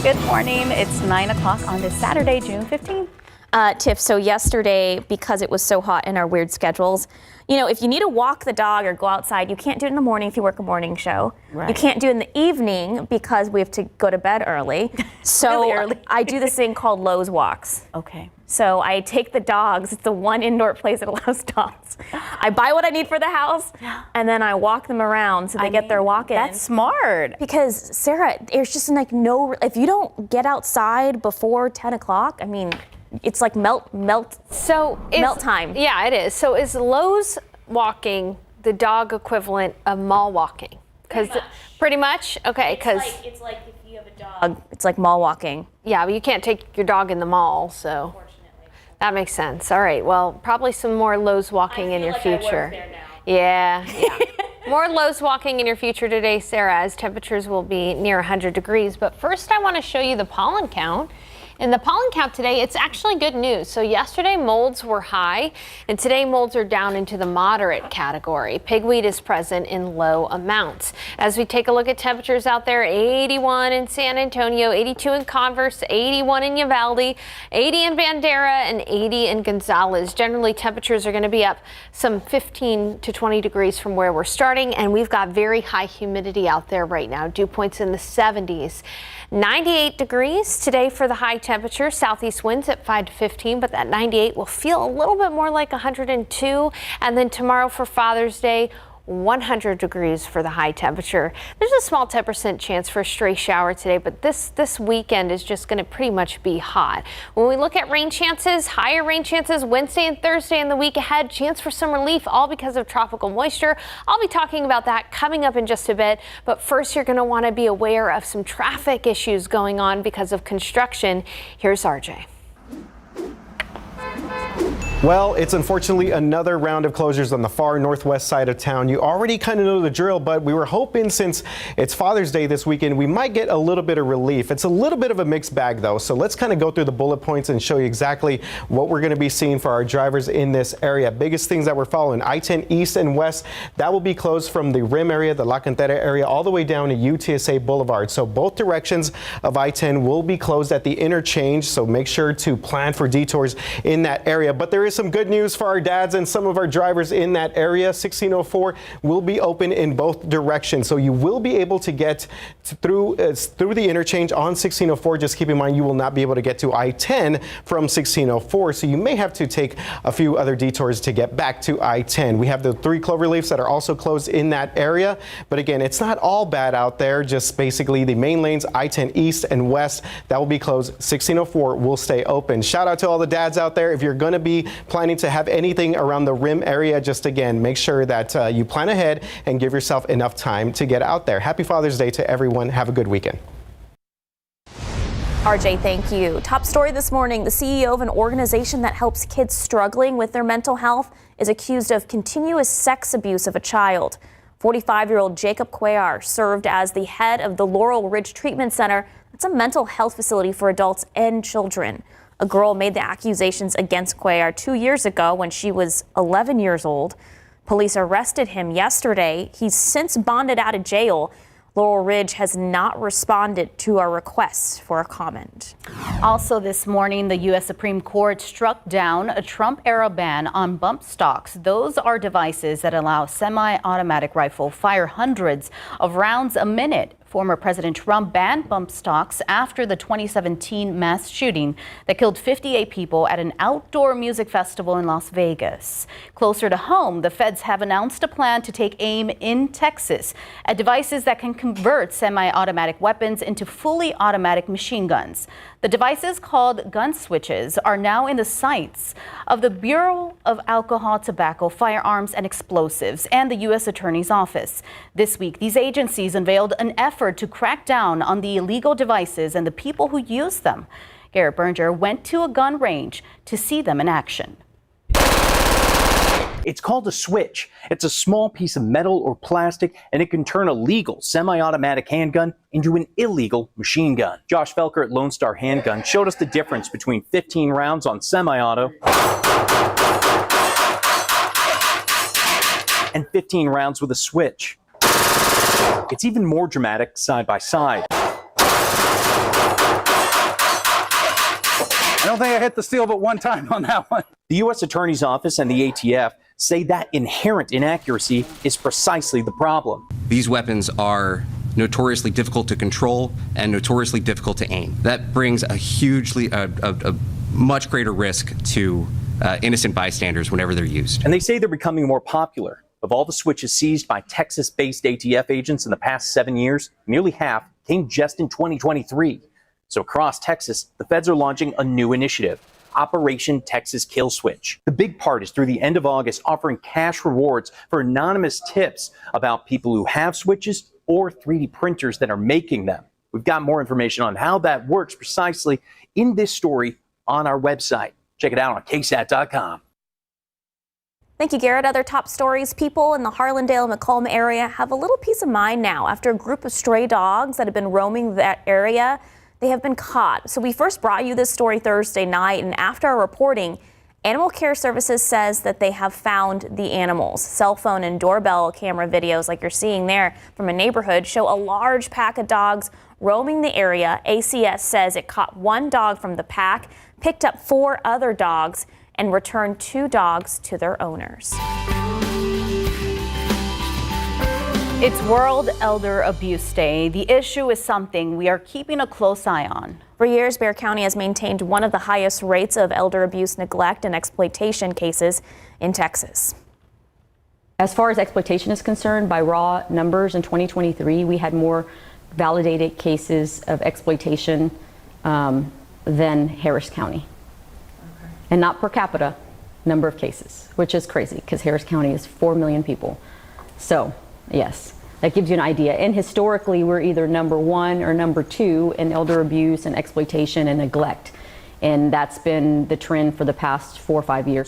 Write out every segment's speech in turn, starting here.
Good morning. It's 9 o'clock on this Saturday, June 15th. Tiff, so yesterday, because it was so hot in our weird schedules, you know, if you need to walk the dog or go outside, you can't do it in the morning if you work a morning show. Right. You can't do it in the evening because we have to go to bed early. So Really early. I do this thing called Lowe's Walks. Okay. So I take the dogs. It's the one indoor place that allows dogs. I buy what I need for the house, and then I walk them around so they get their walk in. That's smart. Because, Sarah, there's just like no, if you don't get outside before 10 o'clock, I mean, it's like melt time. Yeah, it is. So is Lowe's walking the dog equivalent of mall walking? Because pretty much. Okay, because it's like if you have a dog, it's like mall walking. Yeah, but you can't take your dog in the mall, so that makes sense. All right, well, probably some more Lowe's walking in your future. Yeah. More Lowe's walking in your future today, Sarah, as temperatures will be near 100 degrees. But first, I want to show you the pollen count. In the pollen count today, it's actually good news. So yesterday molds were high, and today molds are down into the moderate category. Pigweed is present in low amounts. As we take a look at temperatures out there, 81 in San Antonio, 82 in Converse, 81 in Uvalde, 80 in Bandera, and 80 in Gonzales. Generally, temperatures are going to be up some 15 to 20 degrees from where we're starting, and we've got very high humidity out there right now. Dew points in the 70s. 98 degrees today for the high temperature. Southeast winds at 5 to 15, but that 98 will feel a little bit more like 102. And then tomorrow for Father's Day, 100 degrees for the high temperature. There's a small 10% chance for a stray shower today, but this weekend is just going to pretty much be hot. When we look at rain chances, higher rain chances Wednesday and Thursday in the week ahead, chance for some relief, all because of tropical moisture. I'll be talking about that coming up in just a bit, but first you're going to want to be aware of some traffic issues going on because of construction. Here's RJ. Well, it's unfortunately another round of closures on the far northwest side of town. You already kind of know the drill, but we were hoping since it's Father's Day this weekend, we might get a little bit of relief. It's a little bit of a mixed bag, though, so let's kind of go through the bullet points and show you exactly what we're going to be seeing for our drivers in this area. Biggest things that we're following, I-10 east and west, that will be closed from the Rim area, the La Cantera area, all the way down to UTSA Boulevard. So both directions of I-10 will be closed at the interchange, so make sure to plan for detours in that area. But there is some good news for our dads and some of our drivers in that area. 1604 will be open in both directions, so you will be able to get through the interchange on 1604. Just keep in mind you will not be able to get to I-10 from 1604, so you may have to take a few other detours to get back to I-10. We have the 3 cloverleafs that are also closed in that area, but again, it's not all bad out there. Just basically the main lanes, I-10 east and west, that will be closed. 1604 will stay open. Shout out to all the dads out there. If you're going to be planning to have anything around the Rim area, just again, make sure that you plan ahead and give yourself enough time to get out there. Happy Father's Day to everyone. Have a good weekend. RJ, thank you. Top story this morning, the CEO of an organization that helps kids struggling with their mental health is accused of continuous sex abuse of a child. 45-year-old Jacob Cuellar served as the head of the Laurel Ridge Treatment Center. It's a mental health facility for adults and children. A girl made the accusations against Cuellar 2 years ago when she was 11 years old. Police arrested him yesterday. He's since bonded out of jail. Laurel Ridge has not responded to our requests for a comment. Also this morning, the U.S. Supreme Court struck down a Trump-era ban on bump stocks. Those are devices that allow semi-automatic rifle fire hundreds of rounds a minute. Former President Trump banned bump stocks after the 2017 mass shooting that killed 58 people at an outdoor music festival in Las Vegas. Closer to home, the feds have announced a plan to take aim in Texas at devices that can convert semi-automatic weapons into fully automatic machine guns. The devices, called gun switches, are now in the sights of the Bureau of Alcohol, Tobacco, Firearms, and Explosives and the U.S. Attorney's Office. This week, these agencies unveiled an effort to crack down on the illegal devices and the people who use them. Garrett Berger went to a gun range to see them in action. It's called a switch. It's a small piece of metal or plastic, and it can turn a legal semi-automatic handgun into an illegal machine gun. Josh Felker at Lone Star Handgun showed us the difference between 15 rounds on semi-auto and 15 rounds with a switch. It's even more dramatic side by side. don't think I hit the steel but one time on that one. The U.S. Attorney's Office and the ATF say that inherent inaccuracy is precisely the problem. These weapons are notoriously difficult to control and notoriously difficult to aim. That brings a much greater risk to innocent bystanders whenever they're used. And they say they're becoming more popular. Of all the switches seized by Texas-based ATF agents in the past 7 years, nearly half came just in 2023. So across Texas, the feds are launching a new initiative, Operation Texas Kill Switch. The big part is through the end of August, offering cash rewards for anonymous tips about people who have switches or 3D printers that are making them. We've got more information on how that works precisely in this story on our website. Check it out on KSAT.com. Thank you, Garrett. Other top stories. People in the Harlandale-Macomb area have a little peace of mind now after a group of stray dogs that have been roaming that area, they have been caught. So we first brought you this story Thursday night, and after our reporting, Animal Care Services says that they have found the animals. Cell phone and doorbell camera videos like you're seeing there from a neighborhood show a large pack of dogs roaming the area. ACS says it caught one dog from the pack, picked up 4 other dogs, and returned 2 dogs to their owners. It's World Elder Abuse Day. The issue is something we are keeping a close eye on. For years, Bexar County has maintained one of the highest rates of elder abuse, neglect, and exploitation cases in Texas. As far as exploitation is concerned, by raw numbers in 2023, we had more validated cases of exploitation than Harris County. And not per capita number of cases, which is crazy because Harris County is 4 million people. So, yes, that gives you an idea. And historically, we're either number 1 or number 2 in elder abuse and exploitation and neglect. And that's been the trend for the past 4 or 5 years.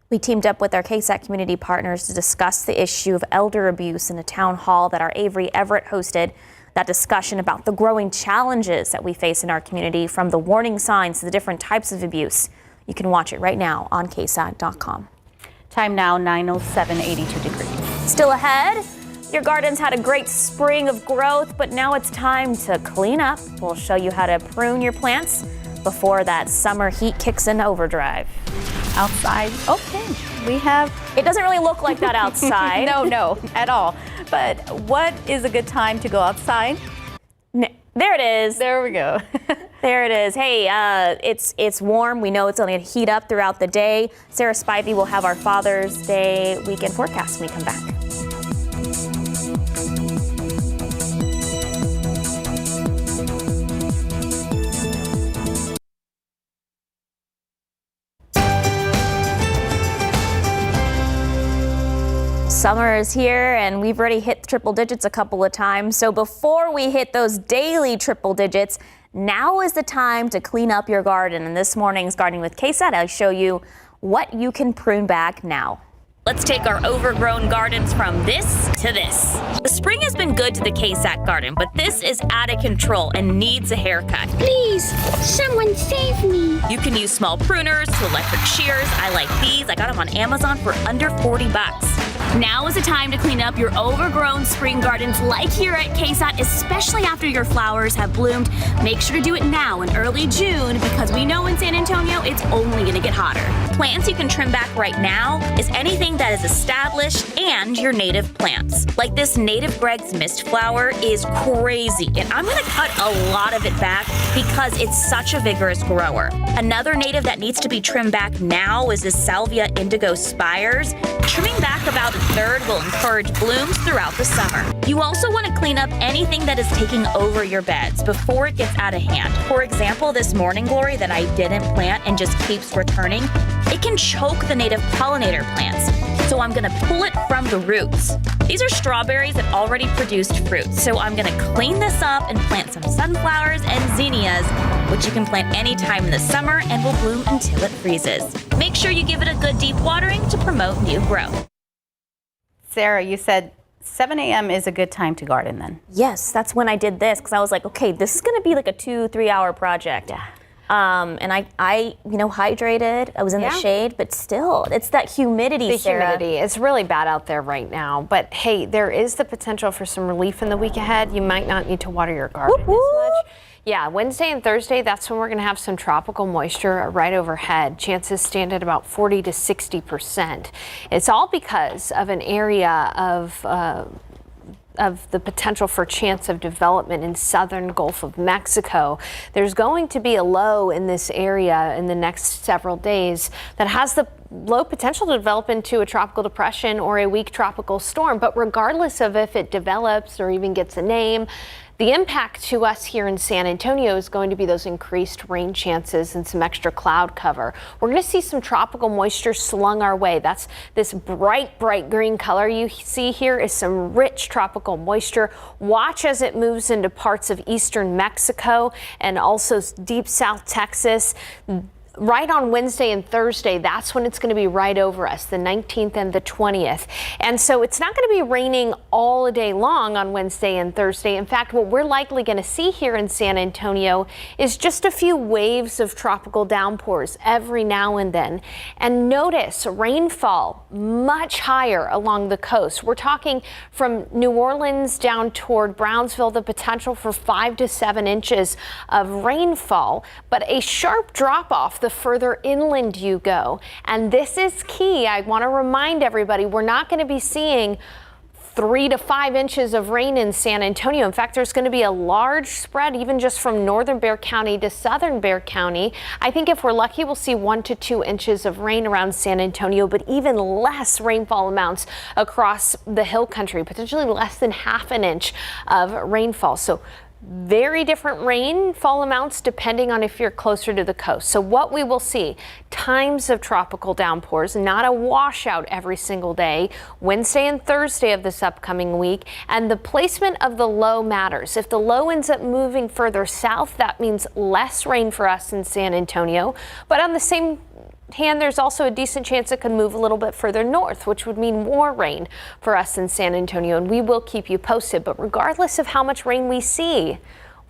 We teamed up with our KSAT community partners to discuss the issue of elder abuse in a town hall that our Avery Everett hosted. That discussion about the growing challenges that we face in our community, from the warning signs to the different types of abuse. You can watch it right now on KSAT.com. Time now, 9:07, 82 degrees. Still ahead, your garden's had a great spring of growth, but now it's time to clean up. We'll show you how to prune your plants before that summer heat kicks in overdrive. Outside, okay, we have... It doesn't really look like that outside. No, at all. But what is a good time to go outside? There it is. There we go. There it is. Hey, it's warm. We know it's only going to heat up throughout the day. Sarah Spivey will have our Father's Day weekend forecast when we come back. Summer is here, and we've already hit triple digits a couple of times. So before we hit those daily triple digits, now is the time to clean up your garden. And this morning's Gardening with KSAT, I'll show you what you can prune back now. Let's take our overgrown gardens from this to this. The spring has been good to the KSAT garden, but this is out of control and needs a haircut. Please, someone save me. You can use small pruners to electric shears. I like these. I got them on Amazon for under 40 bucks. Now is the time to clean up your overgrown spring gardens like here at KSAT, especially after your flowers have bloomed. Make sure to do it now in early June because we know in San Antonio it's only going to get hotter. Plants you can trim back right now is anything that is established and your native plants. Like this native Greg's Mist flower is crazy, and I'm going to cut a lot of it back because it's such a vigorous grower. Another native that needs to be trimmed back now is this Salvia indigo spires. Trimming back about a third will encourage blooms throughout the summer. You also want to clean up anything that is taking over your beds before it gets out of hand. For example, this morning glory that I didn't plant and just keeps returning, it can choke the native pollinator plants. So I'm going to pull it from the roots. These are strawberries that already produced fruit. So I'm going to clean this up and plant some sunflowers and zinnias, which you can plant anytime in the summer and will bloom until it freezes. Make sure you give it a good deep watering to promote new growth. Sarah, you said 7 a.m. is a good time to garden then? Yes, that's when I did this because I was like, okay, this is going to be like a 2-3 hour project. Yeah. And I hydrated. I was in the shade, but still, it's that humidity, Sarah. Humidity. It's really bad out there right now. But hey, there is the potential for some relief in the week ahead. You might not need to water your garden as much. Yeah, Wednesday and Thursday, that's when we're going to have some tropical moisture right overhead. Chances stand at about 40 to 60%. It's all because of an area of the potential for chance of development in southern Gulf of Mexico. There's going to be a low in this area in the next several days that has the low potential to develop into a tropical depression or a weak tropical storm. But regardless of if it develops or even gets a name, the impact to us here in San Antonio is going to be those increased rain chances and some extra cloud cover. We're going to see some tropical moisture slung our way. That's this bright green color you see here is some rich tropical moisture. Watch as it moves into parts of eastern Mexico and also deep South Texas. Right on Wednesday and Thursday, that's when it's going to be right over us, the 19th and the 20th. And so it's not going to be raining all day long on Wednesday and Thursday. In fact, what we're likely going to see here in San Antonio is just a few waves of tropical downpours every now and then. And notice rainfall much higher along the coast. We're talking from New Orleans down toward Brownsville, the potential for 5 to 7 inches of rainfall, but a sharp drop off the further inland you go. And this is key. I want to remind everybody, we're not going to be seeing 3 to 5 inches of rain in San Antonio. In fact, there's going to be a large spread even just from northern Bexar County to southern Bexar County. I think if we're lucky, we'll see 1 to 2 inches of rain around San Antonio, but even less rainfall amounts across the hill country, potentially less than ½ an inch of rainfall. So very different rainfall amounts depending on if you're closer to the coast. So what we will see, times of tropical downpours, not a washout every single day, Wednesday and Thursday of this upcoming week, and the placement of the low matters. If the low ends up moving further south, that means less rain for us in San Antonio, but on the same hand, there's also a decent chance it could move a little bit further north, which would mean more rain for us in San Antonio, and we will keep you posted. But regardless of how much rain we see,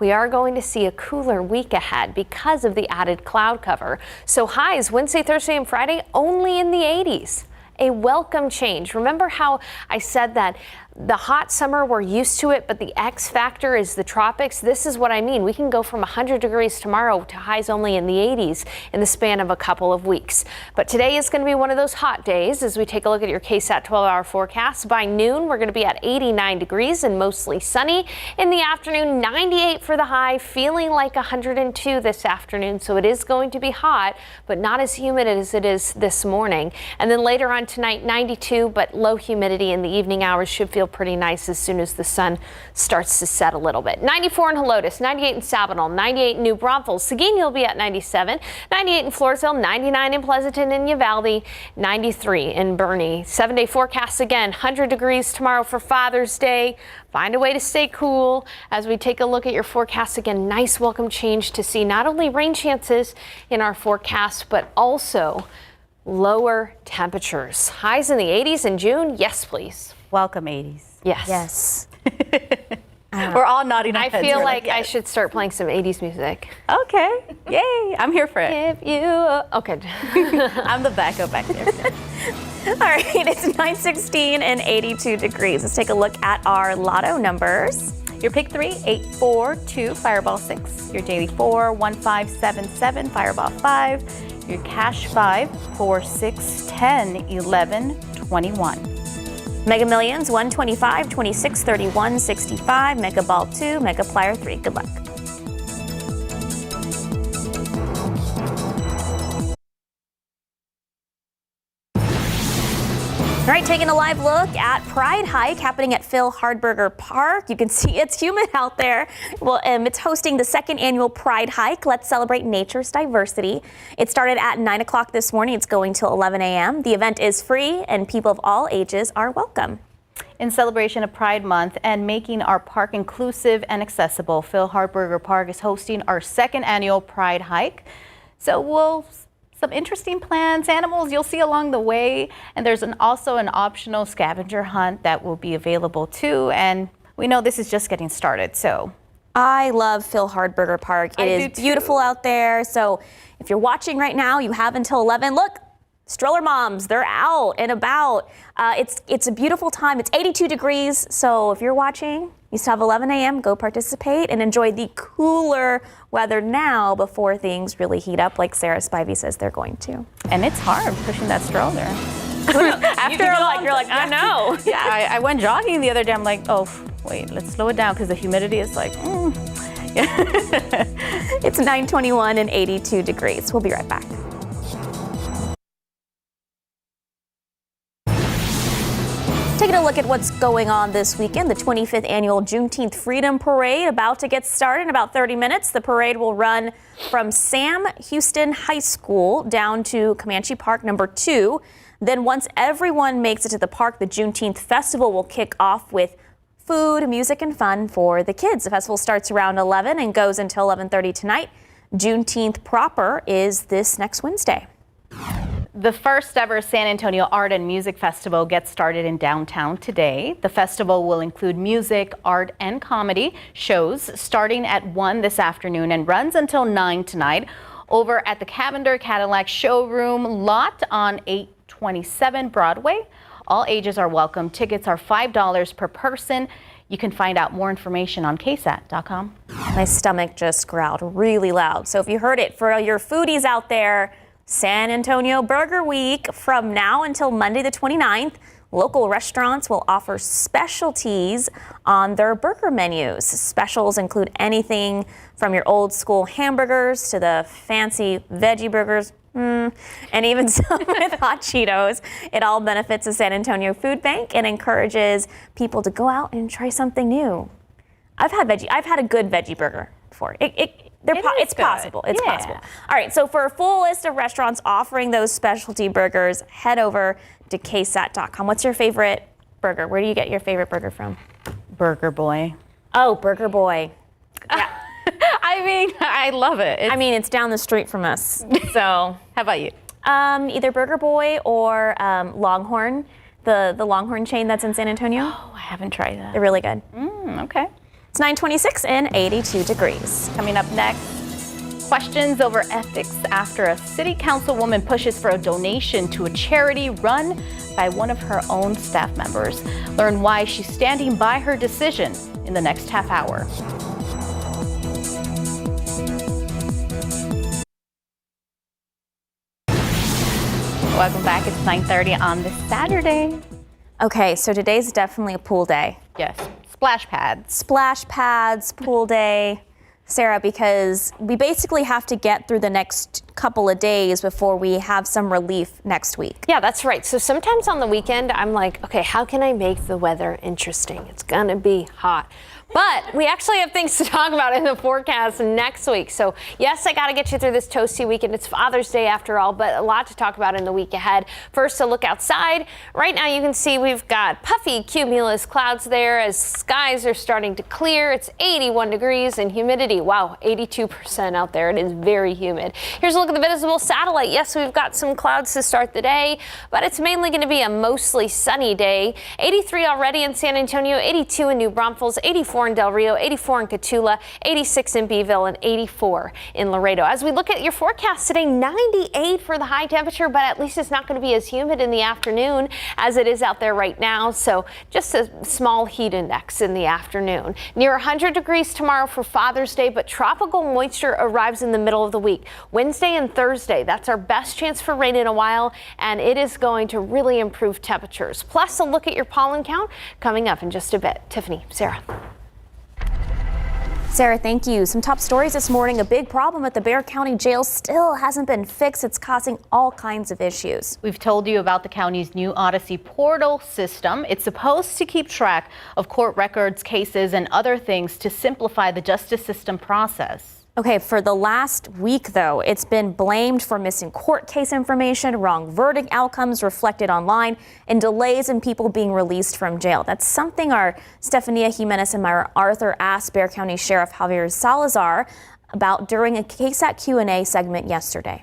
we are going to see a cooler week ahead because of the added cloud cover. So highs Wednesday, Thursday, and Friday only in the 80s. A welcome change. Remember how I said that the hot summer, we're used to it, but the X factor is the tropics? This is what I mean. We can go from 100 degrees tomorrow to highs only in the 80s in the span of a couple of weeks. But today is going to be one of those hot days as we take a look at your KSAT 12-hour forecast. By noon, we're going to be at 89 degrees and mostly sunny. In the afternoon, 98 for the high, feeling like 102 this afternoon. So it is going to be hot, but not as humid as it is this morning. And then later on tonight, 92, but low humidity in the evening hours should feel pretty nice as soon as the sun starts to set a little bit. 94 in Helotes, 98 in Sabinal, 98 in New Braunfels. Seguin, you'll be at 97, 98 in Floresville, 99 in Pleasanton and Uvalde, 93 in Bernie. 7-day forecast again, 100 degrees tomorrow for Father's Day. Find a way to stay cool as we take a look at your forecast again. Nice welcome change to see not only rain chances in our forecast, but also lower temperatures. Highs in the 80s in June. Yes, please. Welcome 80s. Yes. Yes. We're all nodding our I heads. feel We're like yes. I should start playing some 80s music. Okay. Yay. I'm here for it. If you... Okay. I'm the backup back there. All right, it's 9:16 and 82 degrees. Let's take a look at our lotto numbers. Your pick 3, 842, Fireball 6. Your daily 4, 1577, Fireball 5. Your cash 5, 4, 6, 10, 11, 21. Mega Millions, 125, 26, 31, 65. Mega Ball 2, Mega Plier 3. Good luck. All right, taking a live look at Pride Hike happening at Phil Hardburger Park. You can see it's humid out there. Well, it's hosting the 2nd annual Pride Hike. Let's celebrate nature's diversity. It started at 9 o'clock this morning. It's going till 11 a.m. The event is free and people of all ages are welcome. In celebration of Pride Month and making our park inclusive and accessible, Phil Hardburger Park is hosting our 2nd annual Pride Hike. So some interesting plants, animals you'll see along the way, and there's also an optional scavenger hunt that will be available too, and we know this is just getting started. So I love Phil Hardburger Park. It is beautiful out there. So if you're watching right now, you have until 11. Look, Stroller moms, they're out and about. It's a beautiful time. It's 82 degrees. So if you're watching, you still have 11 a.m. Go participate and enjoy the cooler weather now before things really heat up like Sarah Spivey says they're going to. And it's hard pushing that stroller. After you're like, I know. Yeah, I went jogging the other day. I'm like, oh, wait, let's slow it down because the humidity is like, It's 9:21 and 82 degrees. We'll be right back. Taking a look at what's going on this weekend, the 25th annual Juneteenth Freedom Parade about to get started in about 30 minutes. The parade will run from Sam Houston High School down to Comanche Park number 2. Then once everyone makes it to the park, the Juneteenth Festival will kick off with food, music, and fun for the kids. The festival starts around 11 and goes until 11:30 tonight. Juneteenth proper is this next Wednesday. The first ever San Antonio Art and Music Festival gets started in downtown today. The festival will include music, art, and comedy shows starting at 1 this afternoon and runs until 9 tonight over at the Cavender Cadillac Showroom lot on 827 Broadway. All ages are welcome. Tickets are $5 per person. You can find out more information on KSAT.com. My stomach just growled really loud. So if you heard it, for your foodies out there, San Antonio Burger Week from now until Monday the 29th. Local restaurants will offer specialties on their burger menus. Specials include anything from your old school hamburgers to the fancy veggie burgers, and even some with hot Cheetos. It all benefits the San Antonio Food Bank and encourages people to go out and try something new. I've had a good veggie burger before. It's possible. It's possible. All right. So for a full list of restaurants offering those specialty burgers, head over to KSAT.com. What's your favorite burger? Where do you get your favorite burger from? Burger Boy. Oh, Burger Boy. Yeah. I mean, I love it. It's down the street from us. So how about you? Either Burger Boy or Longhorn, the Longhorn chain that's in San Antonio. Oh, I haven't tried that. They're really good. Okay. It's 9:26 and 82 degrees. Coming up next, questions over ethics after a city councilwoman pushes for a donation to a charity run by one of her own staff members. Learn why she's standing by her decision in the next half hour. Welcome back. It's 9:30 on this Saturday. Okay, so today's definitely a pool day. Yes. Splash pads. Splash pads, pool day. Sarah, because we basically have to get through the next couple of days before we have some relief next week. Yeah, that's right. So sometimes on the weekend, I'm like, okay, how can I make the weather interesting? It's gonna be hot. But we actually have things to talk about in the forecast next week. So yes, I got to get you through this toasty weekend. It's Father's Day after all, but a lot to talk about in the week ahead. First, a look outside. Right now you can see we've got puffy cumulus clouds there as skies are starting to clear. It's 81 degrees and humidity. Wow, 82% out there. It is very humid. Here's a look at the visible satellite. Yes, we've got some clouds to start the day, but it's mainly going to be a mostly sunny day. 83 already in San Antonio, 82 in New Braunfels, 84 in Del Rio, 84 in Cotulla, 86 in Beeville, and 84 in Laredo. As we look at your forecast today, 98 for the high temperature, but at least it's not going to be as humid in the afternoon as it is out there right now. So just a small heat index in the afternoon. Near 100 degrees tomorrow for Father's Day, but tropical moisture arrives in the middle of the week. Wednesday and Thursday, that's our best chance for rain in a while, and it is going to really improve temperatures. Plus, a look at your pollen count coming up in just a bit. Tiffany, Sarah. Sarah, thank you. Some top stories this morning. A big problem at the Bexar County Jail still hasn't been fixed. It's causing all kinds of issues. We've told you about the county's new Odyssey portal system. It's supposed to keep track of court records, cases, and other things to simplify the justice system process. Okay, for the last week, though, it's been blamed for missing court case information, wrong verdict outcomes reflected online, and delays in people being released from jail. That's something our Stefania Jimenez and Myra Arthur asked Bexar County Sheriff Javier Salazar about during a KSAT Q&A segment yesterday.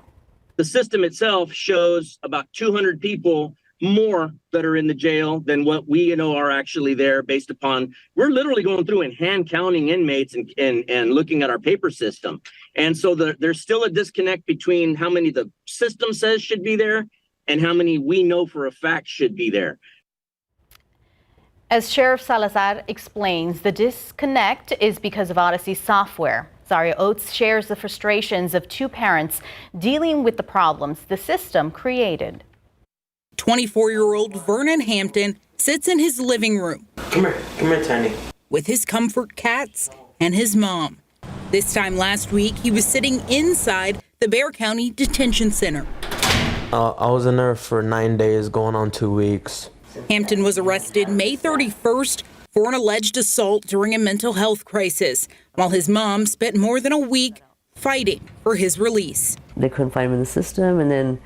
The system itself shows about 200 people more that are in the jail than what we know are actually there based upon, we're literally going through and hand counting inmates and looking at our paper system. And so there's still a disconnect between how many the system says should be there and how many we know for a fact should be there. As Sheriff Salazar explains, the disconnect is because of Odyssey software. Zaria Oates shares the frustrations of two parents dealing with the problems the system created. 24-year-old Vernon Hampton sits in his living room. Come here, Tiny. With his comfort cats and his mom. This time last week, he was sitting inside the Bexar County Detention Center. I was in there for 9 days, going on 2 weeks. Hampton was arrested May 31st for an alleged assault during a mental health crisis, while his mom spent more than a week fighting for his release. They couldn't find him in the system, and then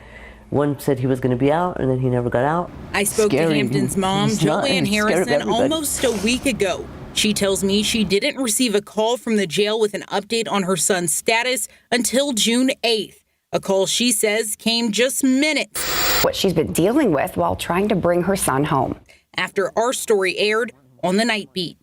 one said he was going to be out, and then he never got out. I spoke to Hampton's mom, Joanne Harrison, almost a week ago. She tells me she didn't receive a call from the jail with an update on her son's status until June 8th. A call she says came just minutes. What she's been dealing with while trying to bring her son home. After our story aired on the Night Beat.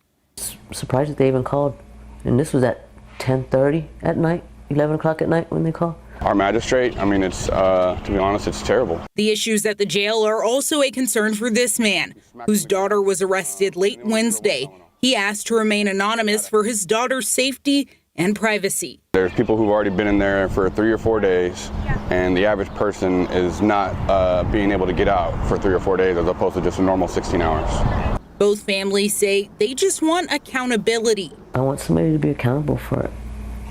Surprised that they even called. And this was at 10:30 at night, 11 o'clock at night when they called. Our magistrate, I mean, it's, to be honest, it's terrible. The issues at the jail are also a concern for this man, whose daughter was arrested late Wednesday. He asked to remain anonymous for his daughter's safety and privacy. There's people who've already been in there for 3 or 4 days, and the average person is not being able to get out for 3 or 4 days as opposed to just a normal 16 hours. Both families say they just want accountability. I want somebody to be accountable for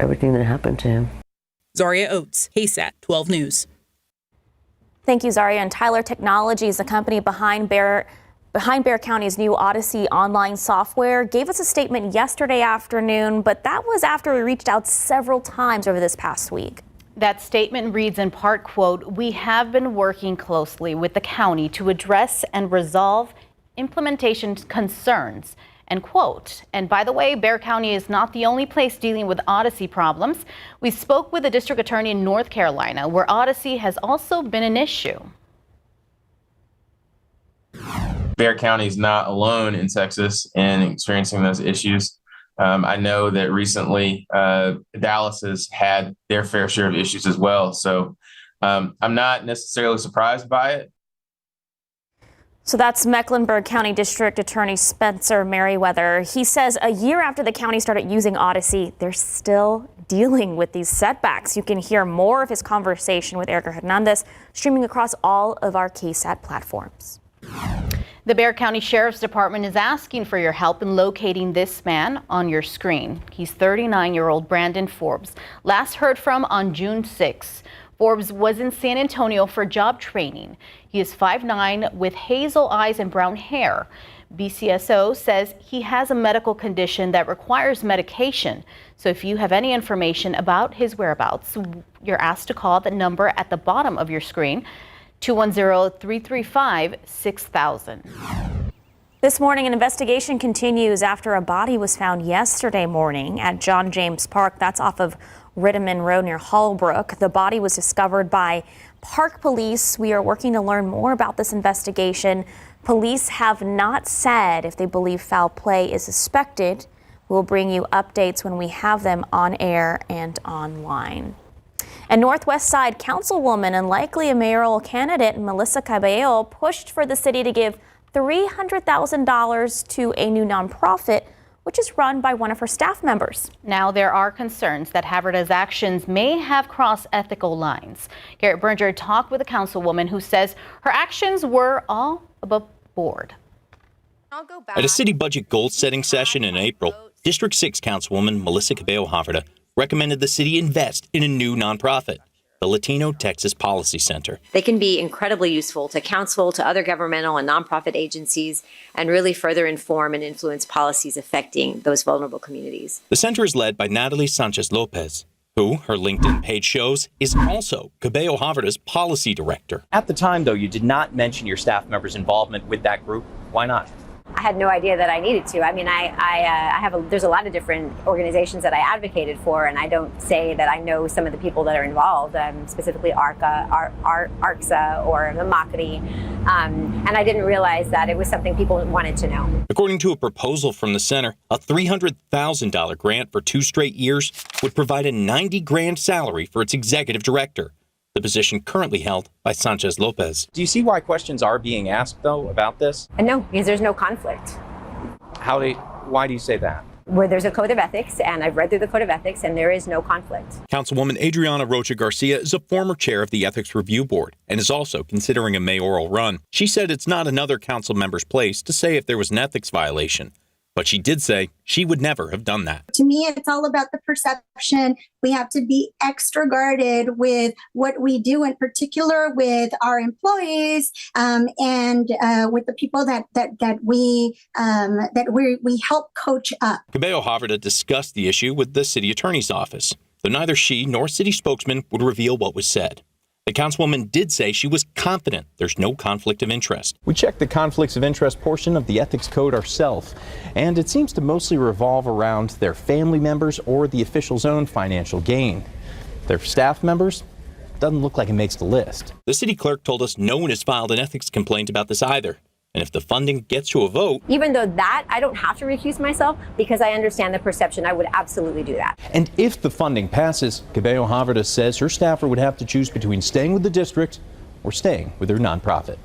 everything that happened to him. Zaria Oates, KSAT 12 News. Thank you, Zaria. And Tyler Technologies, the company behind Bexar County's new Odyssey online software, gave us a statement yesterday afternoon, but that was after we reached out several times over this past week. That statement reads in part, quote, "We have been working closely with the county to address and resolve implementation concerns," end quote. And by the way, Bexar County is not the only place dealing with Odyssey problems. We spoke with the district attorney in North Carolina, where Odyssey has also been an issue. Bexar County is not alone in Texas in experiencing those issues. I know that recently Dallas has had their fair share of issues as well. So I'm not necessarily surprised by it. So that's Mecklenburg County District Attorney Spencer Merriweather. He says a year after the county started using Odyssey, they're still dealing with these setbacks. You can hear more of his conversation with Erica Hernandez streaming across all of our KSAT platforms. The Bexar County Sheriff's Department is asking for your help in locating this man on your screen. He's 39-year-old Brandon Forbes, last heard from on June 6. Forbes was in San Antonio for job training. He is 5'9" with hazel eyes and brown hair. BCSO says he has a medical condition that requires medication. So if you have any information about his whereabouts, you're asked to call the number at the bottom of your screen, 210-335-6000. This morning, an investigation continues after a body was found yesterday morning at John James Park. That's off of Rittiman Road near Hallbrook. The body was discovered by Park Police. We are working to learn more about this investigation. Police have not said if they believe foul play is suspected. We'll bring you updates when we have them on air and online. And Northwest Side Councilwoman and likely a mayoral candidate Melissa Cabello pushed for the city to give $300,000 to a new nonprofit, which is run by one of her staff members. Now there are concerns that Havertaz's actions may have crossed ethical lines. Garrett Berger talked with a councilwoman who says her actions were all above board. At a city budget goal-setting session in April, District 6 Councilwoman Melissa Cabello Havertaz recommended the city invest in a new nonprofit, the Latino Texas Policy Center. They can be incredibly useful to council, to other governmental and nonprofit agencies, and really further inform and influence policies affecting those vulnerable communities. The center is led by Natalie Sanchez Lopez, who, her LinkedIn page shows, is also Cabello Havertaz's policy director. At the time, though, you did not mention your staff members' involvement with that group. Why not? I had no idea that I needed to. I mean, there's a lot of different organizations that I advocated for, and I don't say that I know some of the people that are involved, specifically ARCA or the Makri, and I didn't realize that it was something people wanted to know. According to a proposal from the center, a $300,000 grant for 2 straight years would provide a $90,000 salary for its executive director. The the position currently held by Sanchez Lopez. Do you see why questions are being asked, though, about this? No, because there's no conflict. Why do you say that? Where there's a code of ethics, and I've read through the code of ethics, and there is no conflict. Councilwoman Adriana Rocha Garcia is a former chair of the Ethics Review Board and is also considering a mayoral run. She said it's not another council member's place to say if there was an ethics violation, but she did say she would never have done that. To me, it's all about the perception. We have to be extra guarded with what we do, in particular with our employees and with the people that we help coach up. Cabello Havrda discussed the issue with the city attorney's office, though neither she nor city spokesman would reveal what was said. The councilwoman did say she was confident there's no conflict of interest. We checked the conflicts of interest portion of the ethics code ourselves, and it seems to mostly revolve around their family members or the official's own financial gain. Their staff members, doesn't look like it makes the list. The city clerk told us no one has filed an ethics complaint about this either. And if the funding gets to a vote... Even though that, I don't have to recuse myself because I understand the perception. I would absolutely do that. And if the funding passes, Cabello Havrda says her staffer would have to choose between staying with the district or staying with her nonprofit.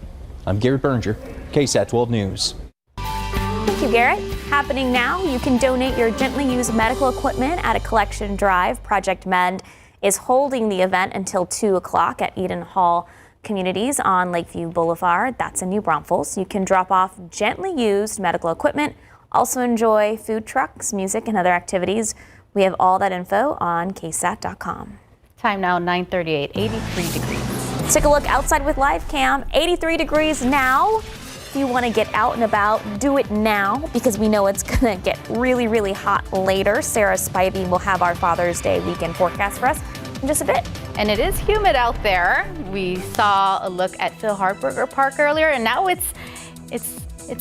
I'm Garrett Berger, KSAT 12 News. Thank you, Garrett. Happening now, you can donate your gently used medical equipment at a collection drive. Project Mend is holding the event until 2 o'clock at Eden Hall Communities on Lakeview Boulevard. That's in New Braunfels. You can drop off gently used medical equipment. Also enjoy food trucks, music, and other activities. We have all that info on KSAT.com. Time now 9:38, 83 degrees. Let's take a look outside with live cam. 83 degrees now. If you want to get out and about, do it now because we know it's going to get really, really hot later. Sarah Spivey will have our Father's Day weekend forecast for us in just a bit. And it is humid out there. We saw a look at Phil Hartberger Park earlier, and now it's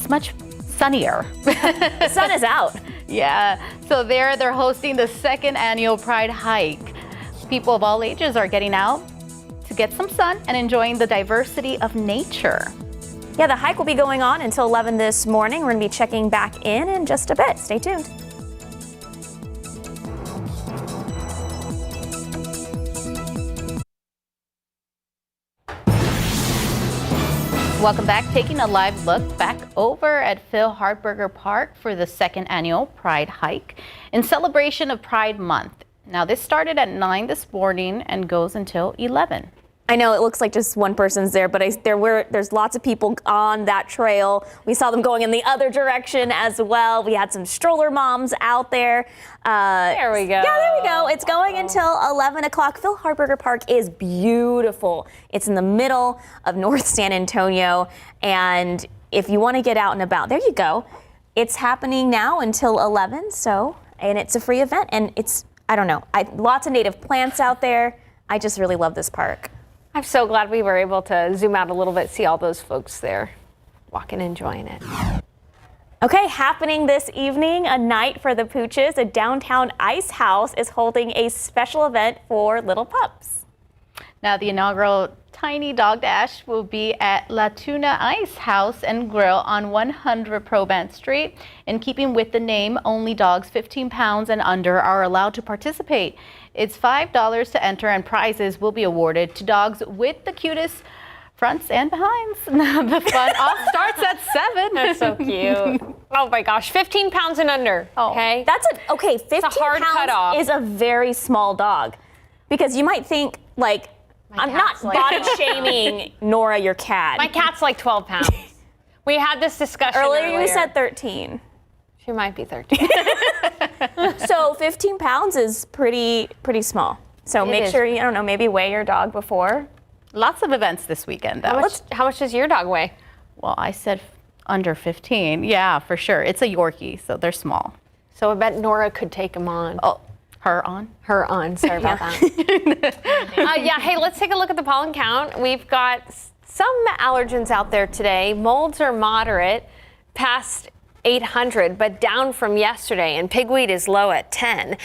much sunnier. The sun is out. Yeah. So they're hosting the second annual Pride Hike. People of all ages are getting out to get some sun and enjoying the diversity of nature. Yeah, the hike will be going on until 11 this morning. We're going to be checking back in just a bit. Stay tuned. Welcome back. Taking a live look back over at Phil Hartberger Park for the second annual Pride Hike in celebration of Pride Month. Now, this started at 9 this morning and goes until 11. I know it looks like just one person's there, but there's lots of people on that trail. We saw them going in the other direction as well. We had some stroller moms out there. There we go. Yeah, there we go. It's going until 11 o'clock. Phil Hartberger Park is beautiful. It's in the middle of North San Antonio. And if you want to get out and about, there you go. It's happening now until 11. And it's a free event. And it's, I don't know, lots of native plants out there. I just really love this park. I'm so glad we were able to zoom out a little bit, see all those folks there walking, enjoying it. Okay, happening this evening, a night for the pooches. A downtown ice house is holding a special event for little pups. Now, the inaugural Tiny Dog Dash will be at La Tuna Ice House and Grill on 100 Probant Street. In keeping with the name, only dogs 15 pounds and under are allowed to participate. It's $5 to enter, and prizes will be awarded to dogs with the cutest fronts and behinds. The fun all starts at 7. That's so cute. Oh my gosh, 15 pounds and under. Oh. Okay, 15 a hard pounds cutoff. is a very small dog, because you might think like I'm not body shaming Nora, your cat. My cat's like 12 pounds. We had this discussion earlier. You said 13. She might be 13. So 15 pounds is pretty small. So make sure you, I don't know, maybe weigh your dog before. Lots of events this weekend, though. How much does your dog weigh? Well, I said under 15. Yeah, for sure. It's a Yorkie, so they're small. So I bet Nora could take him on. Oh, her on? Her on. Sorry about that. Yeah, hey, let's take a look at the pollen count. We've got some allergens out there today. Molds are moderate, past 800, but down from yesterday, and pigweed is low at 10.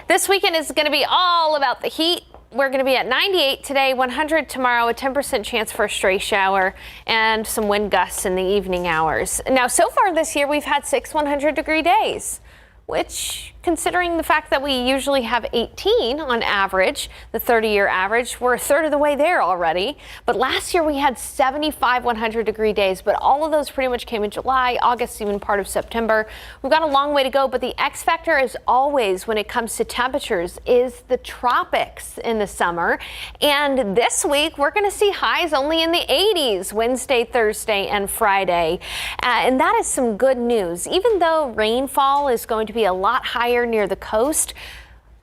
This weekend is going to be all about the heat. We're going to be at 98 today, 100 tomorrow, a 10% chance for a stray shower, and some wind gusts in the evening hours. Now, so far this year, we've had 6 100-degree days, which considering the fact that we usually have 18 on average, the 30-year average. We're a third of the way there already. But last year we had 75 100-degree days, but all of those pretty much came in July, August, even part of September. We've got a long way to go, but the X factor, as always, when it comes to temperatures, is the tropics in the summer. And this week, we're going to see highs only in the 80s Wednesday, Thursday, and Friday. And that is some good news. Even though rainfall is going to be a lot higher near the coast,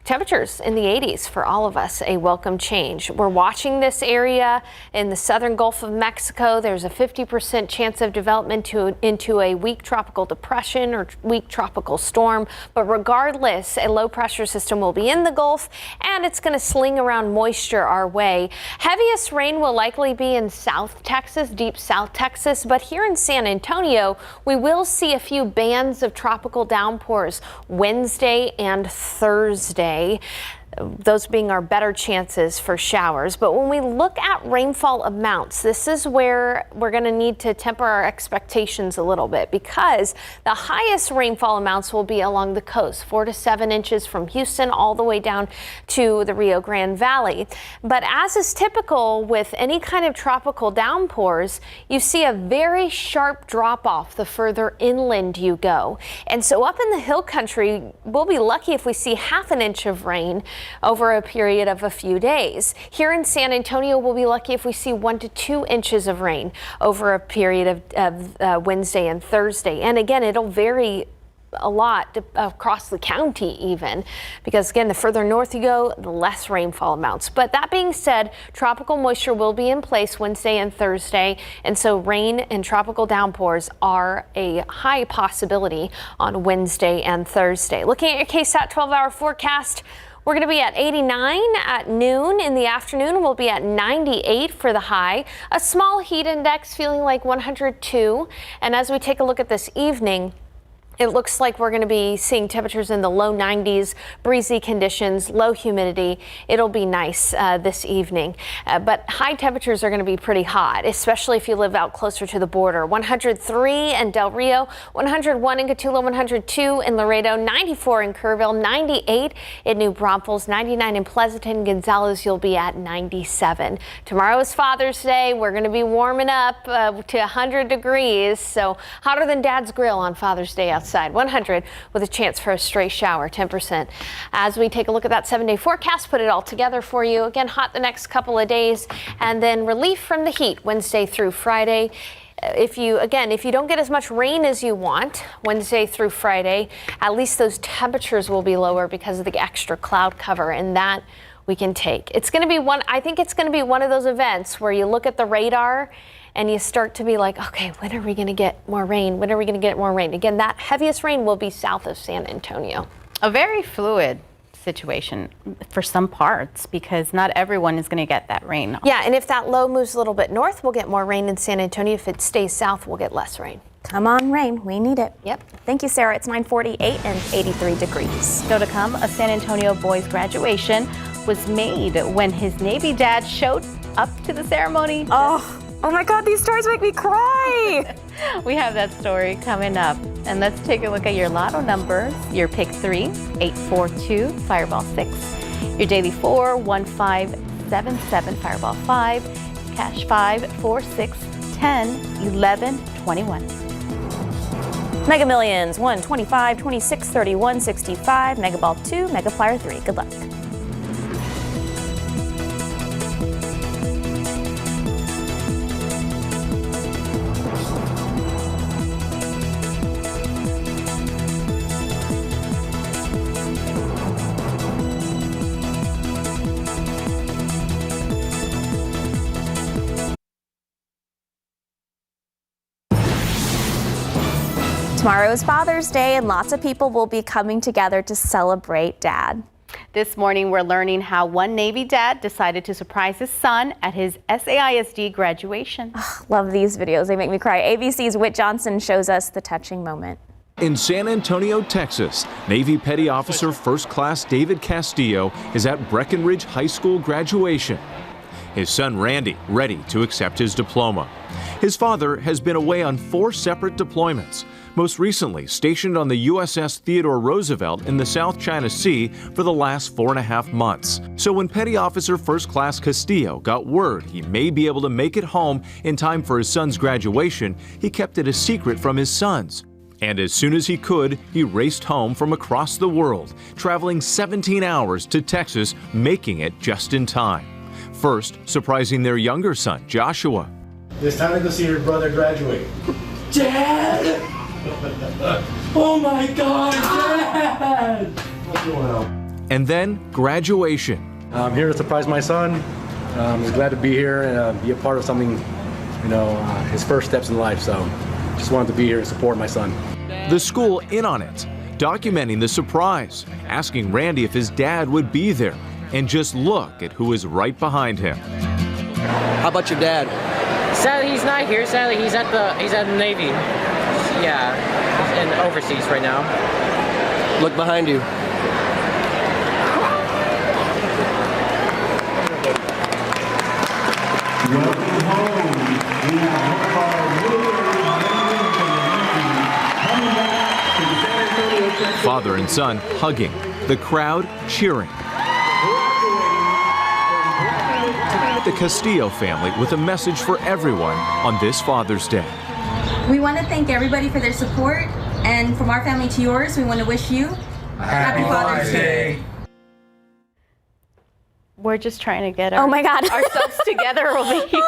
temperatures in the 80s for all of us, a welcome change. We're watching this area in the southern Gulf of Mexico. There's a 50% chance of development into a weak tropical depression or weak tropical storm. But regardless, a low pressure system will be in the Gulf and it's going to sling around moisture our way. Heaviest rain will likely be in South Texas, deep South Texas. But here in San Antonio, we will see a few bands of tropical downpours Wednesday and Thursday. Those being our better chances for showers. But when we look at rainfall amounts, this is where we're going to need to temper our expectations a little bit, because the highest rainfall amounts will be along the coast, 4 to 7 inches from Houston all the way down to the Rio Grande Valley. But as is typical with any kind of tropical downpours, you see a very sharp drop off the further inland you go. And so up in the hill country, we'll be lucky if we see half an inch of rain over a period of a few days. Here in San Antonio, we'll be lucky if we see 1 to 2 inches of rain over a period of Wednesday and Thursday. And again, it'll vary a lot across the county even, because again, the further north you go, the less rainfall amounts. But that being said, tropical moisture will be in place Wednesday and Thursday, and so rain and tropical downpours are a high possibility on Wednesday and Thursday. Looking at your KSAT 12-hour forecast, we're going to be at 89 at noon. In the afternoon, we'll be at 98 for the high. A small heat index feeling like 102. And as we take a look at this evening, it looks like we're going to be seeing temperatures in the low 90s, breezy conditions, low humidity. It'll be nice this evening. But high temperatures are going to be pretty hot, especially if you live out closer to the border. 103 in Del Rio, 101 in Cotulla, 102 in Laredo, 94 in Kerrville, 98 in New Braunfels, 99 in Pleasanton. Gonzales, you'll be at 97. Tomorrow is Father's Day. We're going to be warming up to 100 degrees. So hotter than Dad's grill on Father's Day outside. 100 with a chance for a stray shower, 10%. As we take a look at that 7-day forecast, put it all together for you. Again, hot the next couple of days, and then relief from the heat Wednesday through Friday. If you don't get as much rain as you want Wednesday through Friday, at least those temperatures will be lower because of the extra cloud cover, and that we can take. It's going to be I think it's going to be one of those events where you look at the radar and you start to be like, okay, when are we going to get more rain? When are we going to get more rain? Again, that heaviest rain will be south of San Antonio. A very fluid situation for some parts, because not everyone is going to get that rain. Yeah, and if that low moves a little bit north, we'll get more rain in San Antonio. If it stays south, we'll get less rain. Come on, rain. We need it. Yep. Thank you, Sarah. It's 9:48 and 83 degrees. Still to come, a San Antonio boy's graduation was made when his Navy dad showed up to the ceremony. Oh my God, these stories make me cry. We have that story coming up. And let's take a look at your lotto numbers. Your pick 3, 842, Fireball 6. Your daily 4, 1577, Fireball 5. Cash 5, 4, 6, 10, 11, 21. Mega Millions, 1, 25, 26, 31, 65. Mega Ball 2, Mega Flyer 3. Good luck. Tomorrow is Father's Day, and lots of people will be coming together to celebrate Dad. This morning, we're learning how one Navy dad decided to surprise his son at his SAISD graduation. Love these videos. They make me cry. ABC's Whit Johnson shows us the touching moment. In San Antonio, Texas, Navy Petty Officer First Class David Castillo is at Breckenridge High School graduation. his son Randy ready to accept his diploma. His father has been away on 4 separate deployments, most recently stationed on the USS Theodore Roosevelt in the South China Sea for the last 4.5 months. So when Petty Officer First Class Castillo got word he may be able to make it home in time for his son's graduation, he kept it a secret from his sons. And as soon as he could, he raced home from across the world, traveling 17 hours to Texas, making it just in time. First, surprising their younger son, Joshua. It's time to go see your brother graduate. Dad! Oh my God, Dad! What's going on? And then graduation. I'm here to surprise my son. I'm just glad to be here and be a part of something, his first steps in life. So just wanted to be here and support my son. The school in on it, documenting the surprise, asking Randy if his dad would be there. And just look at who is right behind him. How about your dad? Sadly, he's not here. Sadly, he's at the Navy. Yeah, he's in overseas right now. Look behind you. Father and son hugging, the crowd cheering. The Castillo family with a message for everyone on this Father's Day. We want to thank everybody for their support, and from our family to yours, we want to wish you Happy Father's Day. We're just trying to get Oh my God. ourselves together over here.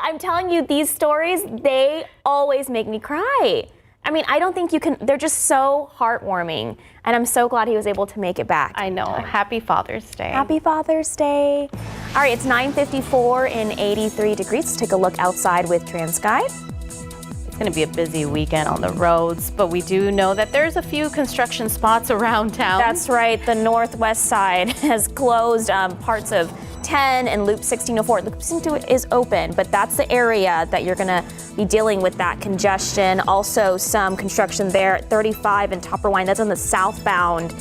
I'm telling you, these stories, they always make me cry. I mean, I don't think you can, they're just so heartwarming. And I'm so glad he was able to make it back. I know. Happy Father's Day. Happy Father's Day. All right, it's 9:54 and 83 degrees. Let's take a look outside with TransGuide. It's going to be a busy weekend on the roads, but we do know that there's a few construction spots around town. That's right. The northwest side has closed parts of 10 and Loop 1604. Loop 1602 is open, but that's the area that you're going to be dealing with that congestion. Also, some construction there at 35 and Tupperwine. That's on the southbound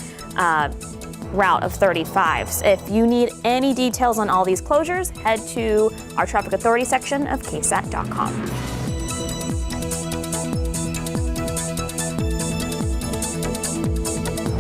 route of 35. So if you need any details on all these closures, head to our Traffic Authority section of KSAT.com.